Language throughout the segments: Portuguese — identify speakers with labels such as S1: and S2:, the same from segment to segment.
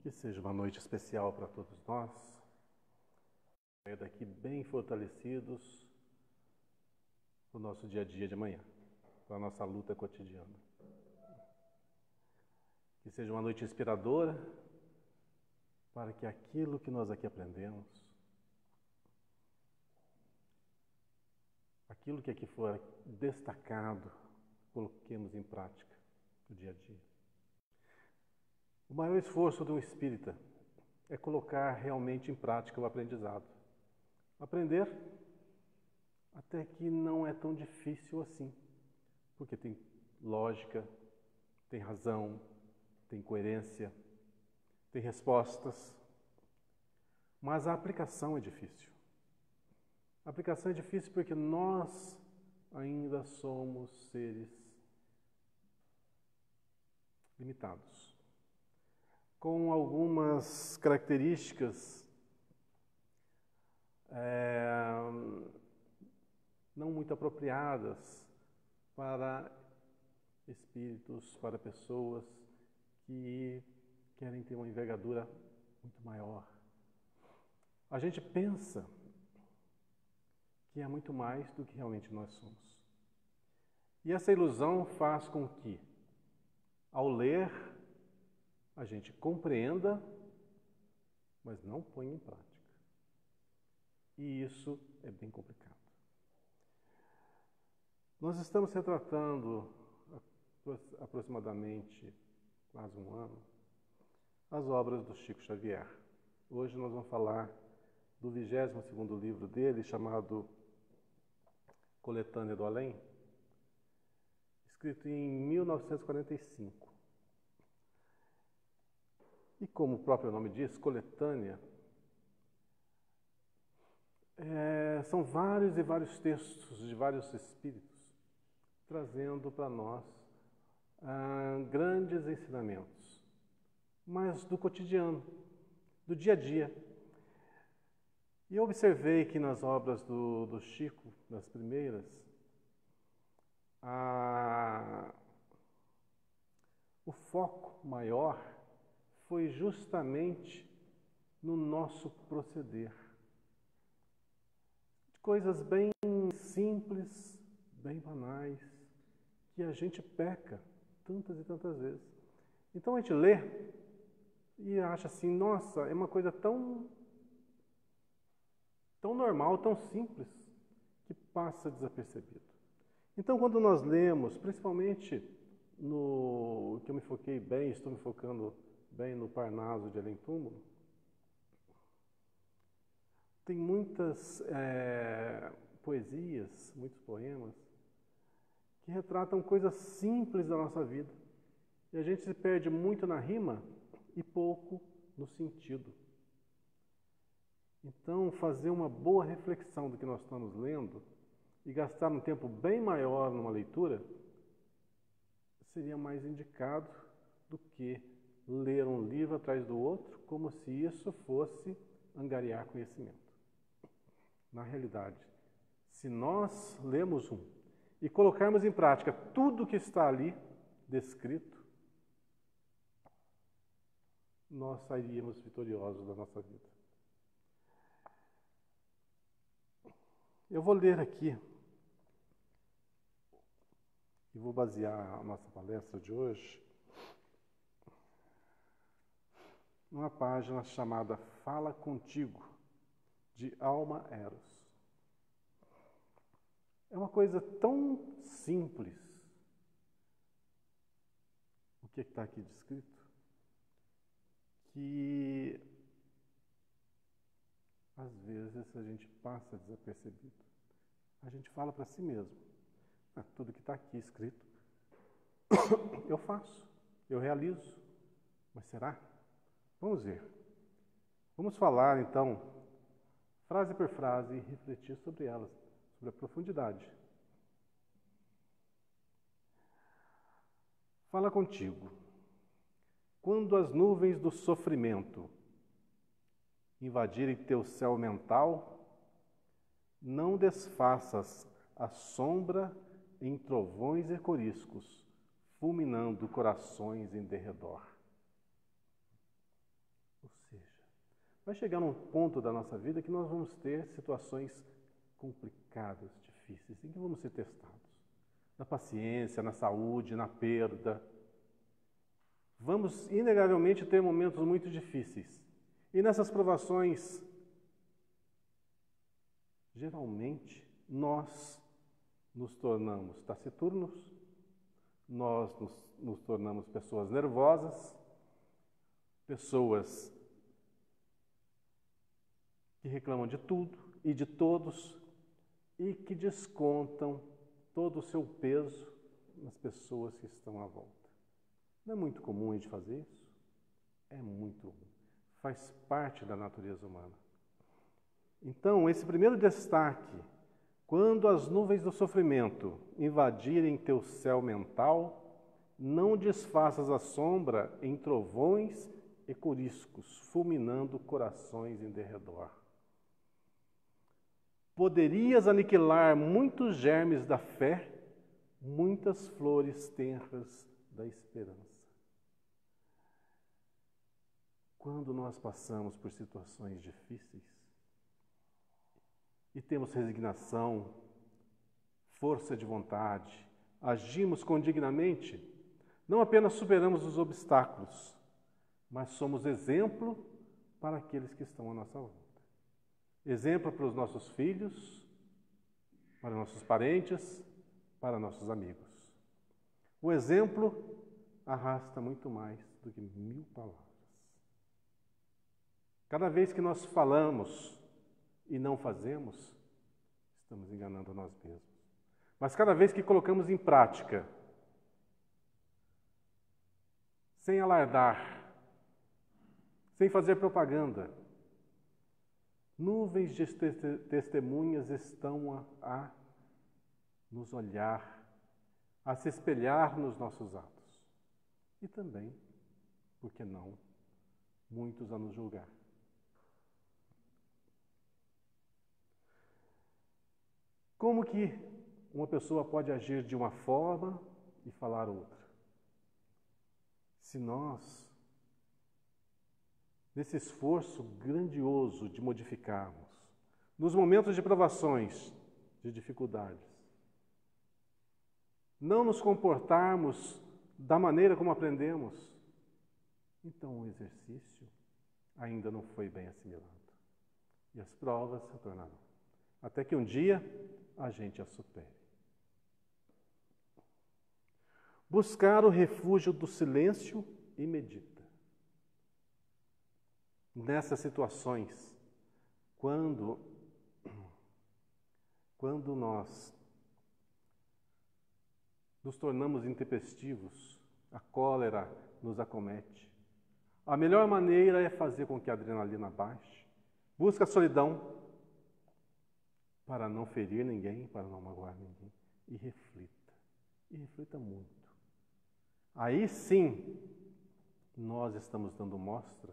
S1: Que seja uma noite especial para todos nós. Sair daqui bem fortalecidos para o nosso dia a dia de amanhã, para a nossa luta cotidiana. Que seja uma noite inspiradora para que aquilo que nós aqui aprendemos, aquilo que aqui for destacado, coloquemos em prática no dia a dia. O maior esforço de um espírita é colocar realmente em prática o aprendizado. Aprender até que não é tão difícil assim, porque tem lógica, tem razão, tem coerência, tem respostas, mas a aplicação é difícil. A aplicação é difícil porque nós ainda somos seres limitados, com algumas características não muito apropriadas para espíritos, para pessoas que querem ter uma envergadura muito maior. A gente pensa que é muito mais do que realmente nós somos. E essa ilusão faz com que, ao ler, a gente compreenda, mas não põe em prática. E isso é bem complicado. Nós estamos retratando, aproximadamente quase um ano, as obras do Chico Xavier. Hoje nós vamos falar do 22º livro dele, chamado Coletânea do Além, escrito em 1945. E como o próprio nome diz, coletânea, são vários e vários textos de vários espíritos trazendo para nós grandes ensinamentos, mas do cotidiano, do dia a dia. E eu observei que nas obras do Chico, das primeiras, o foco maior foi justamente no nosso proceder. De coisas bem simples, bem banais, que a gente peca tantas e tantas vezes. Então a gente lê e acha assim, nossa, é uma coisa tão normal, tão simples, que passa desapercebido. Então quando nós lemos, principalmente no que eu me foquei bem, estou me focando bem no Parnaso de Além Túmulo, tem muitas poesias, muitos poemas, que retratam coisas simples da nossa vida. E a gente se perde muito na rima e pouco no sentido. Então, fazer uma boa reflexão do que nós estamos lendo e gastar um tempo bem maior numa leitura seria mais indicado do que ler um livro atrás do outro, como se isso fosse angariar conhecimento. Na realidade, se nós lemos um e colocarmos em prática tudo que está ali descrito, nós sairíamos vitoriosos da nossa vida. Eu vou ler aqui e vou basear a nossa palestra de hoje numa página chamada Fala Contigo, de Alma Eros. É uma coisa tão simples o que está aqui descrito, que às vezes a gente passa desapercebido. A gente fala para si mesmo, tudo que está aqui escrito eu faço, eu realizo, mas será? Vamos ver. Vamos falar então, frase por frase, e refletir sobre elas, sobre a profundidade. Fala contigo. Quando as nuvens do sofrimento invadirem teu céu mental, não desfaças a sombra em trovões e coriscos, fulminando corações em derredor. Vai chegar num ponto da nossa vida que nós vamos ter situações complicadas, difíceis, em que vamos ser testados. Na paciência, na saúde, na perda. Vamos, inegavelmente, ter momentos muito difíceis. E nessas provações, geralmente, nós nos tornamos taciturnos, nós nos tornamos pessoas nervosas, pessoas que reclamam de tudo e de todos e que descontam todo o seu peso nas pessoas que estão à volta. Não é muito comum a gente fazer isso? É muito comum. Faz parte da natureza humana. Então, esse primeiro destaque, quando as nuvens do sofrimento invadirem teu céu mental, não desfaças a sombra em trovões e coriscos, fulminando corações em derredor. Poderias aniquilar muitos germes da fé, muitas flores tenras da esperança. Quando nós passamos por situações difíceis e temos resignação, força de vontade, agimos com dignamente, não apenas superamos os obstáculos, mas somos exemplo para aqueles que estão à nossa volta. Exemplo para os nossos filhos, para nossos parentes, para nossos amigos. O exemplo arrasta muito mais do que 1000 palavras. Cada vez que nós falamos e não fazemos, estamos enganando nós mesmos. Mas cada vez que colocamos em prática, sem alardar, sem fazer propaganda, nuvens de testemunhas estão a nos olhar, a se espelhar nos nossos atos. E também, por que não, muitos a nos julgar. Como que uma pessoa pode agir de uma forma e falar outra? Se nós, nesse esforço grandioso de modificarmos, nos momentos de provações, de dificuldades, não nos comportarmos da maneira como aprendemos, então o exercício ainda não foi bem assimilado. E as provas se tornarão. Até que um dia a gente a supere. Buscar o refúgio do silêncio e medita. Nessas situações, quando nós nos tornamos intempestivos, a cólera nos acomete, a melhor maneira é fazer com que a adrenalina baixe. Busca a solidão para não ferir ninguém, para não magoar ninguém. E reflita muito. Aí sim, nós estamos dando mostra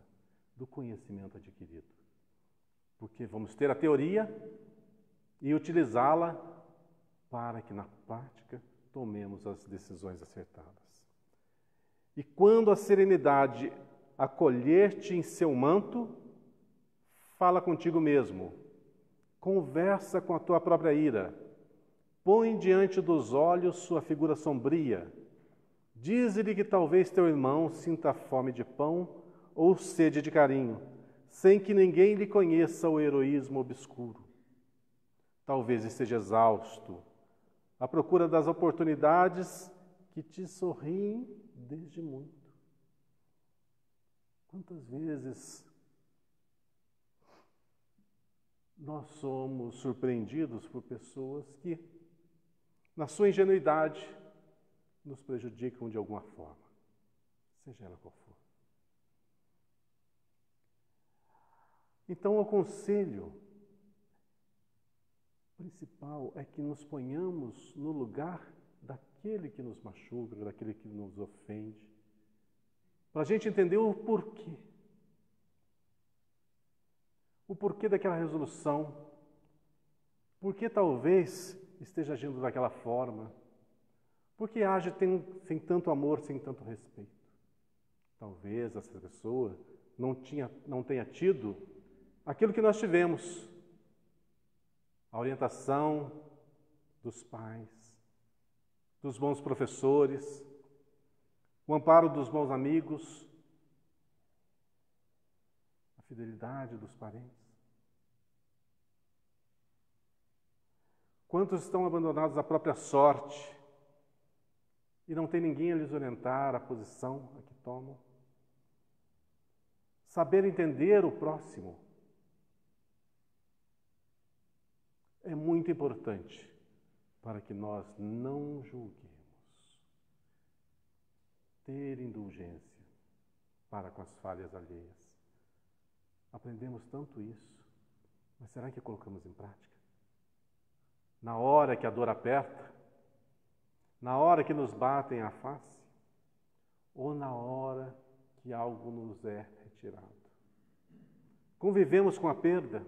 S1: do conhecimento adquirido. Porque vamos ter a teoria e utilizá-la para que na prática tomemos as decisões acertadas. E quando a serenidade acolher-te em seu manto, fala contigo mesmo, conversa com a tua própria ira, põe diante dos olhos sua figura sombria, diz-lhe que talvez teu irmão sinta fome de pão ou sede de carinho, sem que ninguém lhe conheça o heroísmo obscuro. Talvez esteja exausto, à procura das oportunidades que te sorriem desde muito. Quantas vezes nós somos surpreendidos por pessoas que, na sua ingenuidade, nos prejudicam de alguma forma, seja ela qual for. Então, o conselho principal é que nos ponhamos no lugar daquele que nos machuca, daquele que nos ofende, para a gente entender o porquê. O porquê daquela resolução, por que talvez esteja agindo daquela forma, por que age sem tanto amor, sem tanto respeito. Talvez essa pessoa não tenha tido aquilo que nós tivemos, a orientação dos pais, dos bons professores, o amparo dos bons amigos, a fidelidade dos parentes. Quantos estão abandonados à própria sorte e não tem ninguém a lhes orientar a posição a que tomam? Saber entender o próximo é muito importante para que nós não julguemos. Ter indulgência para com as falhas alheias. Aprendemos tanto isso, mas será que colocamos em prática? Na hora que a dor aperta, na hora que nos batem a face, ou na hora que algo nos é retirado. Convivemos com a perda,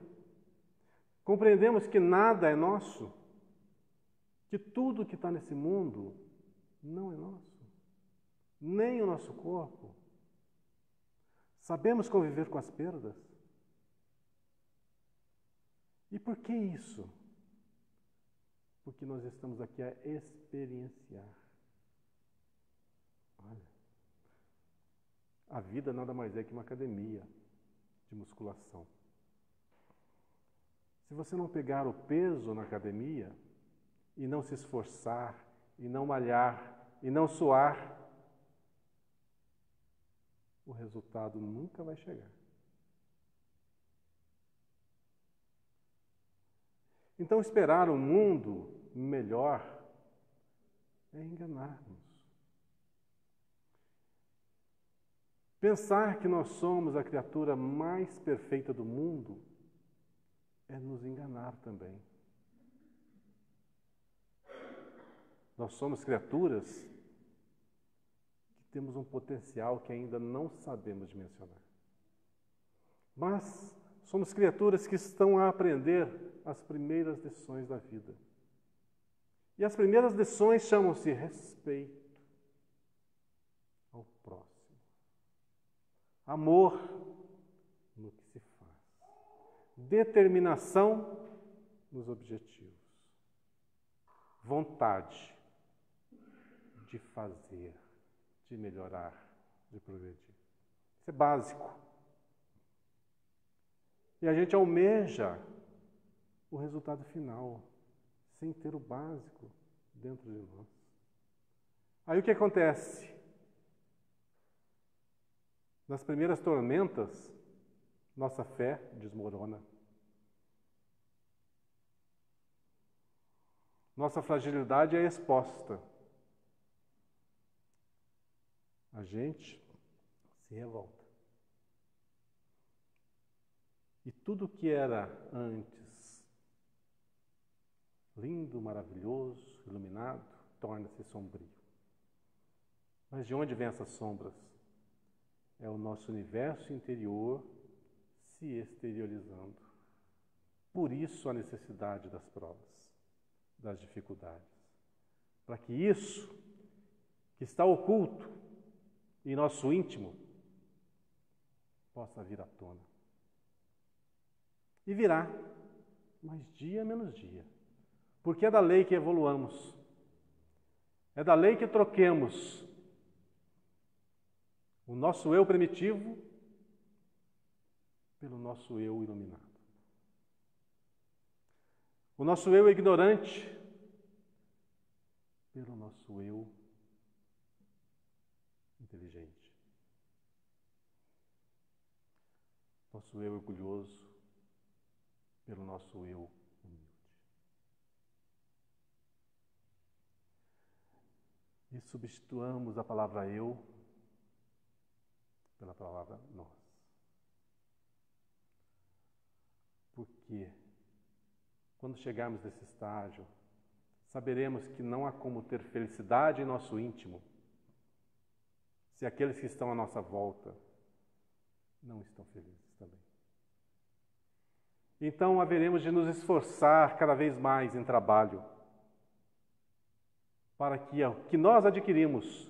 S1: compreendemos que nada é nosso, que tudo que está nesse mundo não é nosso, nem o nosso corpo. Sabemos conviver com as perdas? E por que isso? Porque nós estamos aqui a experienciar. Olha, a vida nada mais é que uma academia de musculação. Se você não pegar o peso na academia e não se esforçar, e não malhar, e não suar, o resultado nunca vai chegar. Então, esperar um mundo melhor é enganar-nos. Pensar que nós somos a criatura mais perfeita do mundo é nos enganar também. Nós somos criaturas que temos um potencial que ainda não sabemos dimensionar. Mas somos criaturas que estão a aprender as primeiras lições da vida. E as primeiras lições chamam-se respeito ao próximo, amor no que se faz, determinação nos objetivos, vontade de fazer, de melhorar, de progredir. Isso é básico. E a gente almeja o resultado final, sem ter o básico dentro de nós. Aí o que acontece? Nas primeiras tormentas, nossa fé desmorona. Nossa fragilidade é exposta. A gente se revolta. E tudo que era antes lindo, maravilhoso, iluminado, torna-se sombrio. Mas de onde vêm essas sombras? É o nosso universo interior se exteriorizando. Por isso a necessidade das provas, das dificuldades. Para que isso, que está oculto em nosso íntimo, possa vir à tona. E virá, mas dia menos dia. Porque é da lei que evoluamos. É da lei que troquemos o nosso eu primitivo pelo nosso eu iluminado. O nosso eu ignorante pelo nosso eu inteligente. Nosso eu orgulhoso pelo nosso eu humilde. E substituamos a palavra eu pela palavra nós. Porque quando chegarmos nesse estágio, saberemos que não há como ter felicidade em nosso íntimo se aqueles que estão à nossa volta não estão felizes também. Então haveremos de nos esforçar cada vez mais em trabalho para que o que nós adquirimos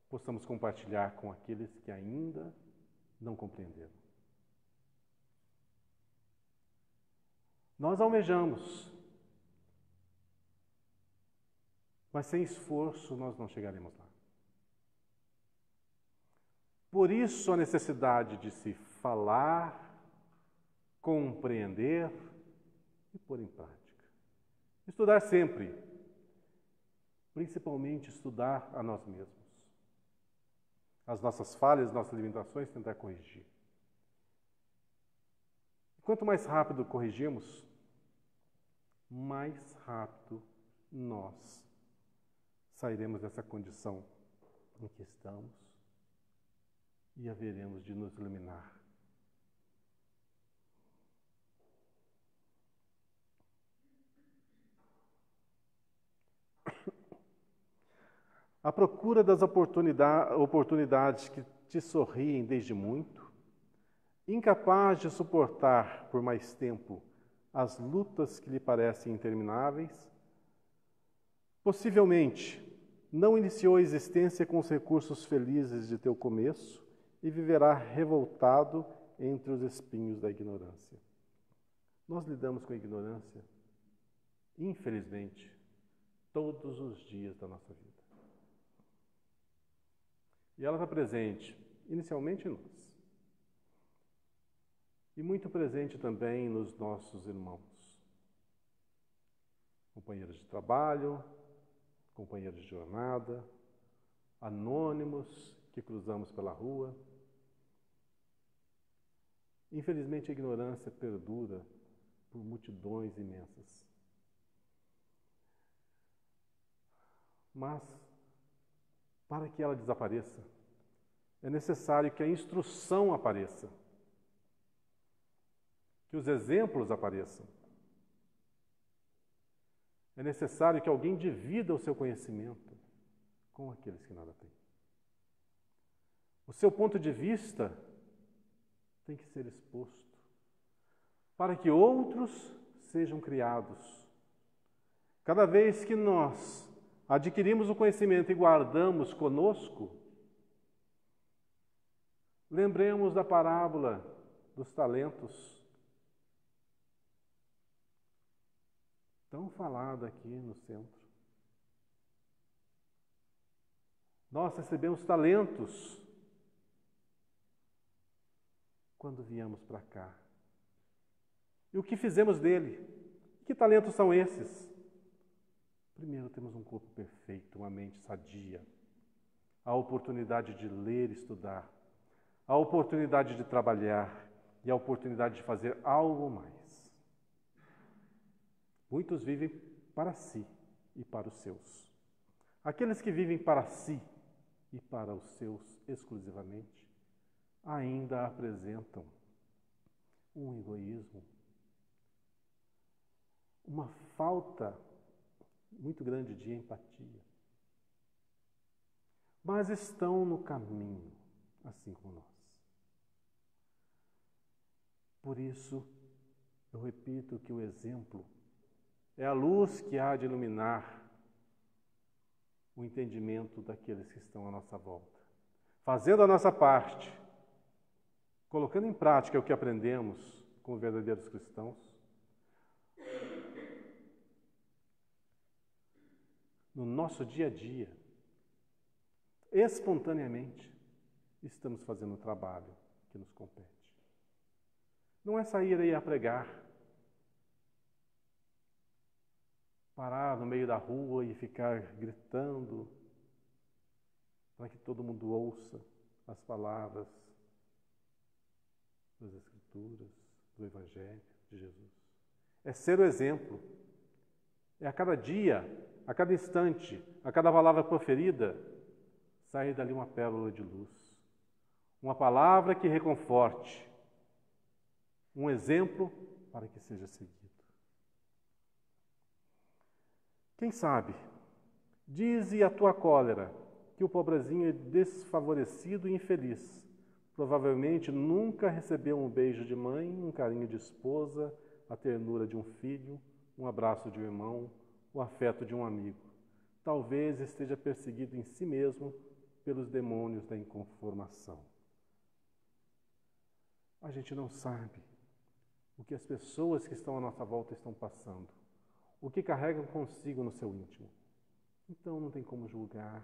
S1: possamos compartilhar com aqueles que ainda não compreenderam. Nós almejamos, mas sem esforço nós não chegaremos lá. Por isso a necessidade de se falar, compreender e pôr em prática. Estudar sempre, principalmente estudar a nós mesmos. As nossas falhas, nossas limitações, tentar corrigir. Quanto mais rápido corrigimos, mais rápido nós sairemos dessa condição em que estamos e haveremos de nos iluminar. À procura das oportunidades que te sorriem desde muito, incapaz de suportar por mais tempo as lutas que lhe parecem intermináveis, possivelmente não iniciou a existência com os recursos felizes de teu começo e viverá revoltado entre os espinhos da ignorância. Nós lidamos com a ignorância, infelizmente, todos os dias da nossa vida. E ela está presente, inicialmente, em nós. E muito presente também nos nossos irmãos. Companheiros de trabalho, companheiros de jornada, anônimos que cruzamos pela rua. Infelizmente, a ignorância perdura por multidões imensas. Mas, para que ela desapareça, é necessário que a instrução apareça, que os exemplos apareçam. É necessário que alguém divida o seu conhecimento com aqueles que nada têm. O seu ponto de vista tem que ser exposto para que outros sejam criados. Cada vez que nós adquirimos o conhecimento e guardamos conosco, lembremos da parábola dos talentos, tão falada aqui no centro. Nós recebemos talentos quando viemos para cá. E o que fizemos dele? Que talentos são esses? Primeiro, temos um corpo perfeito, uma mente sadia, a oportunidade de ler e estudar, a oportunidade de trabalhar e a oportunidade de fazer algo mais. Muitos vivem para si e para os seus. Aqueles que vivem para si e para os seus exclusivamente, ainda apresentam um egoísmo, uma falta muito grande de empatia. Mas estão no caminho, assim como nós. Por isso, eu repito que o exemplo é a luz que há de iluminar o entendimento daqueles que estão à nossa volta. Fazendo a nossa parte, colocando em prática o que aprendemos como verdadeiros cristãos, no nosso dia a dia, espontaneamente, estamos fazendo o trabalho que nos compete. Não é sair aí a pregar, parar no meio da rua e ficar gritando para que todo mundo ouça as palavras das Escrituras, do Evangelho de Jesus. É ser o exemplo. É a cada dia, a cada instante, a cada palavra proferida, sair dali uma pérola de luz. Uma palavra que reconforte. Um exemplo para que seja seguido. Quem sabe, dize a tua cólera que o pobrezinho é desfavorecido e infeliz. Provavelmente nunca recebeu um beijo de mãe, um carinho de esposa, a ternura de um filho, um abraço de um irmão, o afeto de um amigo. Talvez esteja perseguido em si mesmo pelos demônios da inconformação. A gente não sabe o que as pessoas que estão à nossa volta estão passando, o que carregam consigo no seu íntimo. Então não tem como julgar,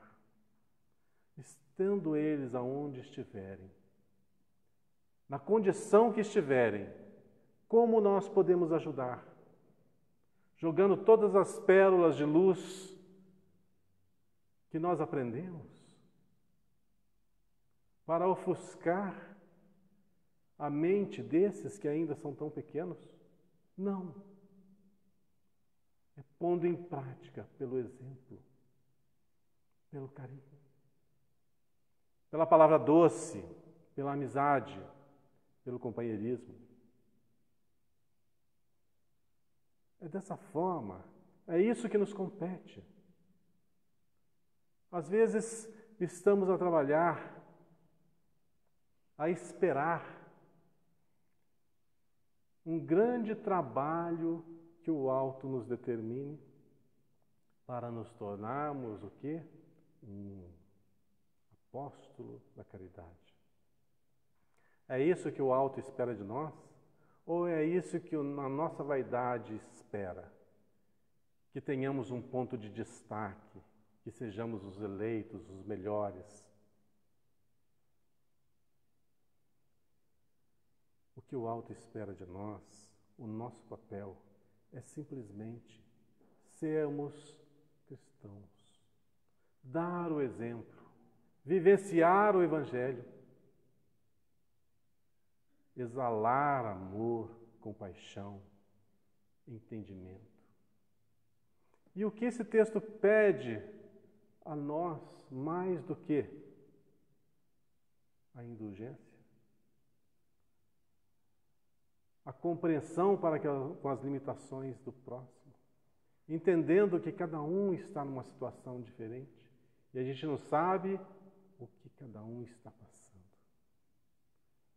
S1: estando eles aonde estiverem, na condição que estiverem, como nós podemos ajudar? Jogando todas as pérolas de luz que nós aprendemos para ofuscar a mente desses que ainda são tão pequenos? Não. É pondo em prática pelo exemplo, pelo carinho, pela palavra doce, pela amizade, pelo companheirismo. É dessa forma, é isso que nos compete. Às vezes estamos a trabalhar, a esperar um grande trabalho que o alto nos determine para nos tornarmos o quê? Um apóstolo da caridade. É isso que o alto espera de nós? Ou é isso que a nossa vaidade espera? Que tenhamos um ponto de destaque, que sejamos os eleitos, os melhores. O que o alto espera de nós, o nosso papel, é simplesmente sermos cristãos, dar o exemplo, vivenciar o Evangelho, exalar amor, compaixão, entendimento. E o que esse texto pede a nós mais do que a indulgência? A compreensão com as limitações do próximo, entendendo que cada um está numa situação diferente e a gente não sabe o que cada um está passando.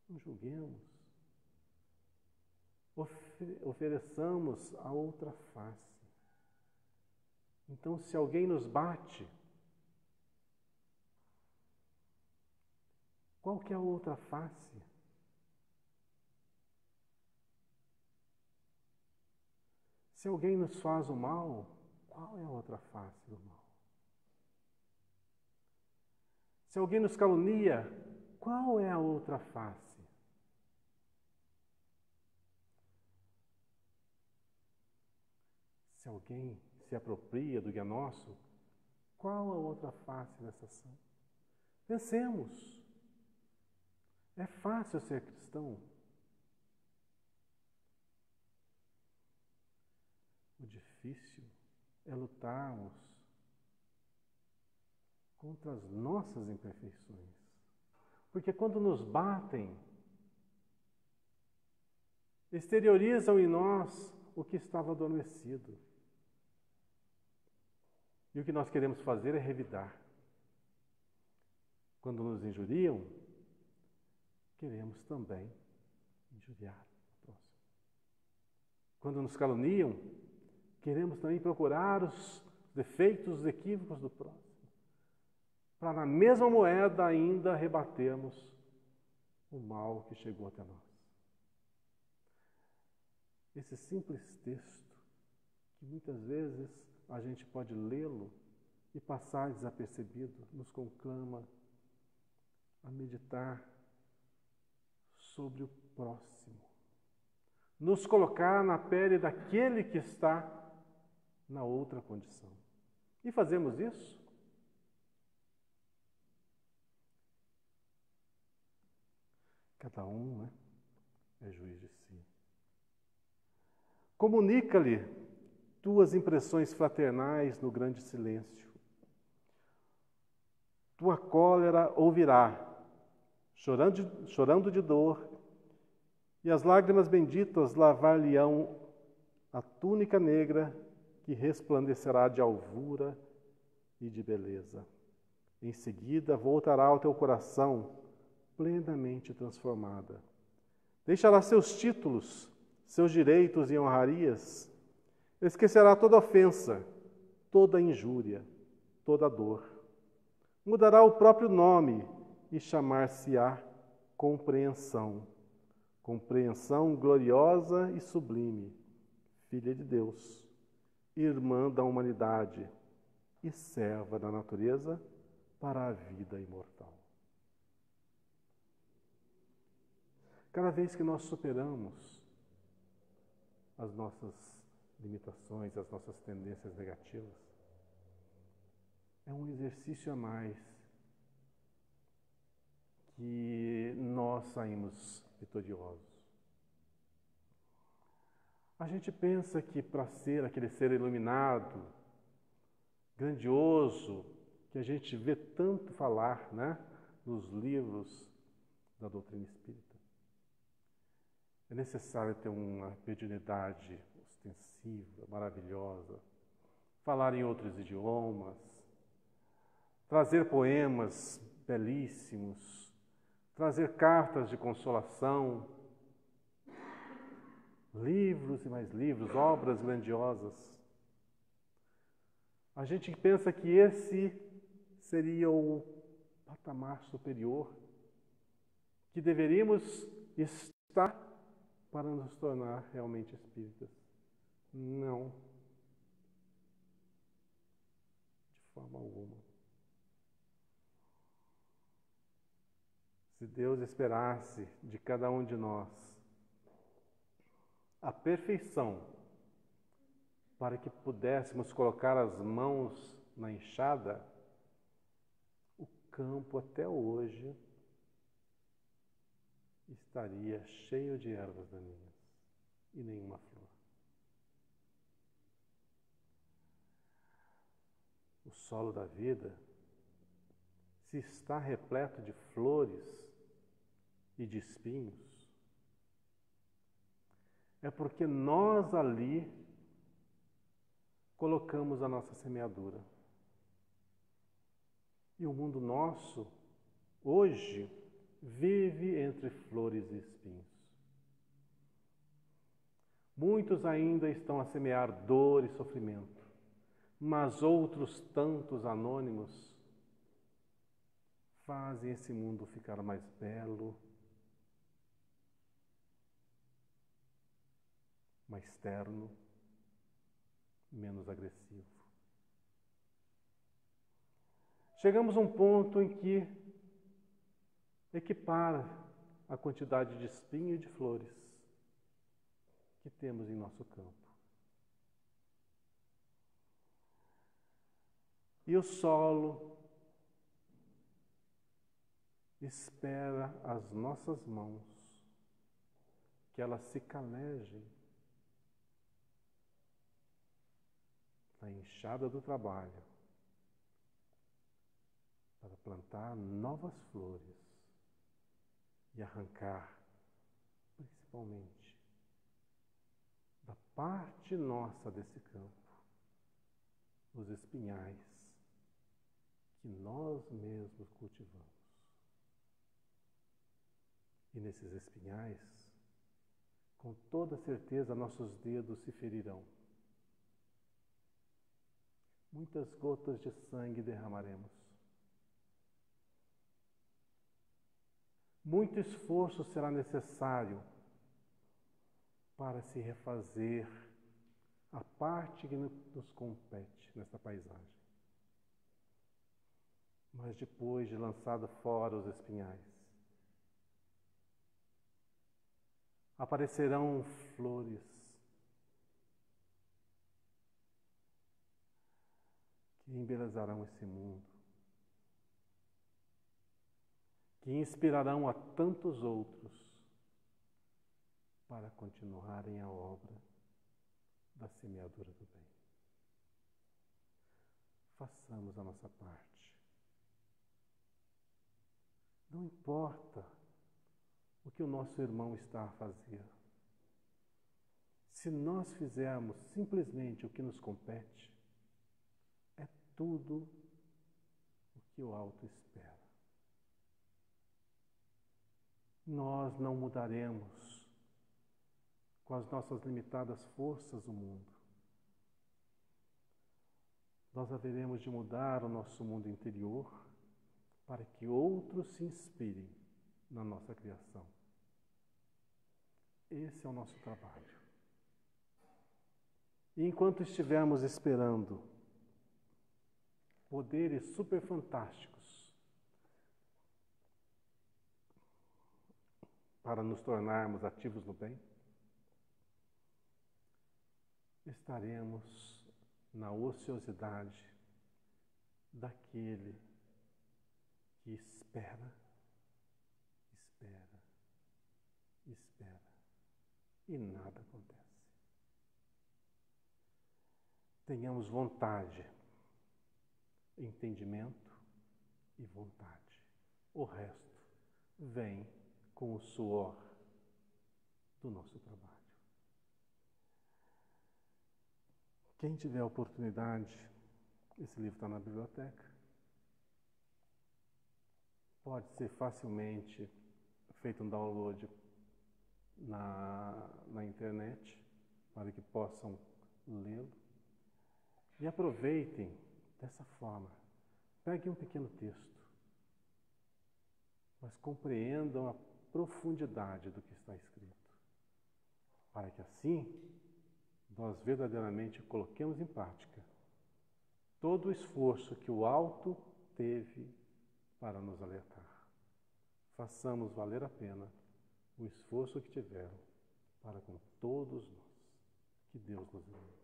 S1: Não julguemos. Ofereçamos a outra face. Então, se alguém nos bate, qual que é a outra face? Se alguém nos faz o mal, qual é a outra face do mal? Se alguém nos calunia, qual é a outra face? Se alguém se apropria do que é nosso, qual a outra face dessa ação? Pensemos. É fácil ser cristão? O difícil é lutarmos contra as nossas imperfeições. Porque quando nos batem, exteriorizam em nós o que estava adormecido. E o que nós queremos fazer é revidar. Quando nos injuriam, queremos também injuriar o próximo. Quando nos caluniam, queremos também procurar os defeitos, os equívocos do próximo, para na mesma moeda ainda rebatermos o mal que chegou até nós. Esse simples texto, que muitas vezes a gente pode lê-lo e passar desapercebido, nos conclama a meditar sobre o próximo, nos colocar na pele daquele que está na outra condição. E fazemos isso? Cada um, é juiz de si. Comunica-lhe tuas impressões fraternais no grande silêncio. Tua cólera ouvirá, chorando de dor, e as lágrimas benditas lavar-lhe-ão a túnica negra que resplandecerá de alvura e de beleza. Em seguida, voltará ao teu coração plenamente transformada. Deixará seus títulos, seus direitos e honrarias. Esquecerá toda ofensa, toda injúria, toda dor. Mudará o próprio nome e chamar-se-á compreensão. compreensão gloriosa e sublime, filha de Deus, irmã da humanidade e serva da natureza para a vida imortal. Cada vez que nós superamos as nossas limitações, as nossas tendências negativas, é um exercício a mais que nós saímos vitoriosos. A gente pensa que para ser aquele ser iluminado, grandioso, que a gente vê tanto falar, né, nos livros da doutrina espírita, é necessário ter uma mediunidade ostensiva, maravilhosa, falar em outros idiomas, trazer poemas belíssimos, trazer cartas de consolação, livros e mais livros, obras grandiosas. A gente pensa que esse seria o patamar superior que deveríamos estar para nos tornar realmente espíritas. Não. De forma alguma. Se Deus esperasse de cada um de nós a perfeição para que pudéssemos colocar as mãos na enxada, o campo até hoje estaria cheio de ervas daninhas e nenhuma flor. O solo da vida, se está repleto de flores e de espinhos, é porque nós ali colocamos a nossa semeadura. E o mundo nosso, hoje, vive entre flores e espinhos. Muitos ainda estão a semear dor e sofrimento, mas outros tantos anônimos fazem esse mundo ficar mais belo, mais terno, menos agressivo. Chegamos a um ponto em que equipara a quantidade de espinho e de flores que temos em nosso campo. E o solo espera as nossas mãos, que elas se calejem na enxada do trabalho, para plantar novas flores e arrancar, principalmente, da parte nossa desse campo, os espinhais que nós mesmos cultivamos. E nesses espinhais, com toda certeza, nossos dedos se ferirão. Muitas gotas de sangue derramaremos. Muito esforço será necessário para se refazer a parte que nos compete nesta paisagem. Mas depois de lançado fora os espinhais, aparecerão flores que embelezarão esse mundo, que inspirarão a tantos outros para continuarem a obra da semeadura do bem. Façamos a nossa parte. Não importa o que o nosso irmão está a fazer. Se nós fizermos simplesmente o que nos compete, é tudo o que o alto espera. Nós não mudaremos com as nossas limitadas forças o mundo. Nós haveremos de mudar o nosso mundo interior para que outros se inspirem na nossa criação. Esse é o nosso trabalho. E enquanto estivermos esperando poderes superfantásticos para nos tornarmos ativos no bem, estaremos na ociosidade daquele que espera, espera, espera e nada acontece. Tenhamos vontade, entendimento e vontade. O resto vem com o suor do nosso trabalho. Quem tiver a oportunidade, esse livro está na biblioteca, pode ser facilmente feito um download na internet, para que possam lê-lo. E aproveitem dessa forma. Peguem um pequeno texto, mas compreendam a profundidade do que está escrito, para que assim nós verdadeiramente coloquemos em prática todo o esforço que o alto teve para nos alertar. Façamos valer a pena o esforço que tiveram para com todos nós. Que Deus nos abençoe.